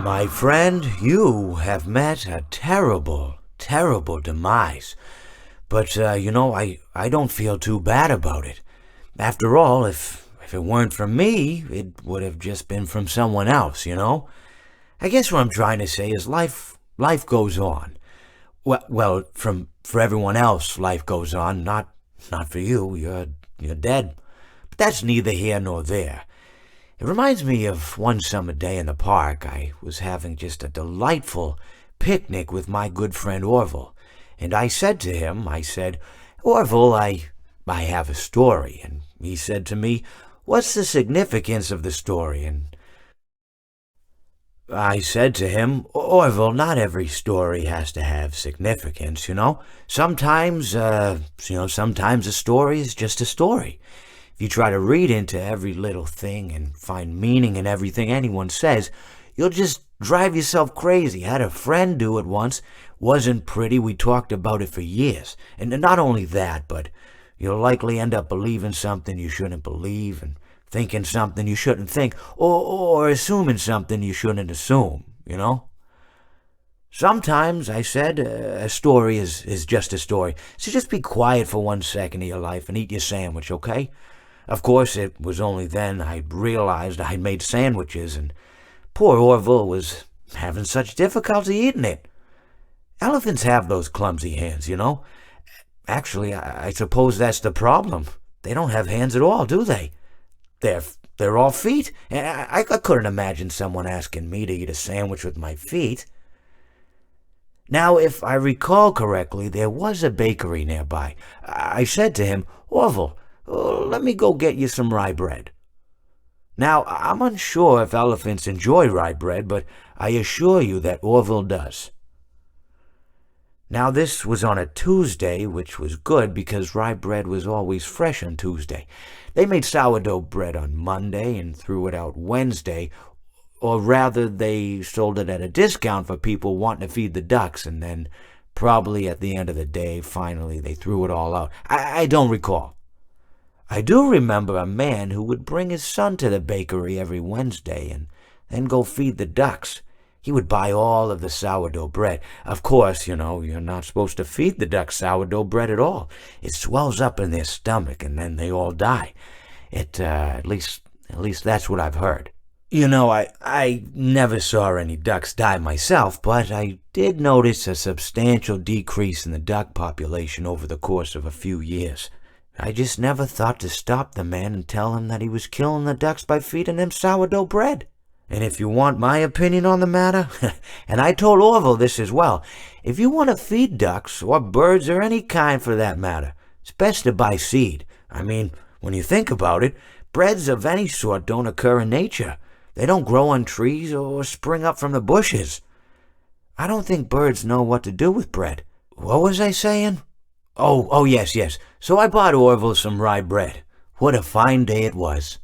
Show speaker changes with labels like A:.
A: My friend, you have met a terrible, terrible demise. But, I don't feel too bad about it. After all, if it weren't from me, it would have just been from someone else, you know? I guess what I'm trying to say is life goes on. For everyone else, life goes on, not for you. You're dead. But that's neither here nor there. It reminds me of one summer day in the park. I was having just a delightful picnic with my good friend Orville. And I said to him, Orville, I have a story. And he said to me, what's the significance of the story? And I said to him, Orville, not every story has to have significance, you know? Sometimes a story is just a story. If you try to read into every little thing and find meaning in everything anyone says, you'll just drive yourself crazy. I had a friend do it once. Wasn't pretty. We talked about it for years. And not only that, but you'll likely end up believing something you shouldn't believe and thinking something you shouldn't think, or assuming something you shouldn't assume, you know? Sometimes, I said, a story is just a story. So just be quiet for 1 second of your life and eat your sandwich, okay? Of course, it was only then I realized I'd made sandwiches, and poor Orville was having such difficulty eating it. Elephants have those clumsy hands, you know? Actually, I suppose that's the problem. They don't have hands at all, do they? They're all feet. And I couldn't imagine someone asking me to eat a sandwich with my feet. Now, if I recall correctly, there was a bakery nearby. I said to him, Orville, let me go get you some rye bread. Now, I'm unsure if elephants enjoy rye bread, but I assure you that Orville does. Now, this was on a Tuesday, which was good because rye bread was always fresh on Tuesday. They made sourdough bread on Monday and threw it out Wednesday, or rather, they sold it at a discount for people wanting to feed the ducks, and then probably at the end of the day, finally, they threw it all out. I don't recall. I do remember a man who would bring his son to the bakery every Wednesday and then go feed the ducks. He would buy all of the sourdough bread. Of course, you're not supposed to feed the ducks sourdough bread at all. It swells up in their stomach and then they all die. At least that's what I've heard. I never saw any ducks die myself, but I did notice a substantial decrease in the duck population over the course of a few years. I just never thought to stop the man and tell him that he was killing the ducks by feeding them sourdough bread. And if you want my opinion on the matter, and I told Orville this as well, if you want to feed ducks, or birds, or any kind for that matter, it's best to buy seed. I mean, when you think about it, breads of any sort don't occur in nature. They don't grow on trees or spring up from the bushes. I don't think birds know what to do with bread. What was I saying? Oh, yes. So I bought Orville some rye bread. What a fine day it was.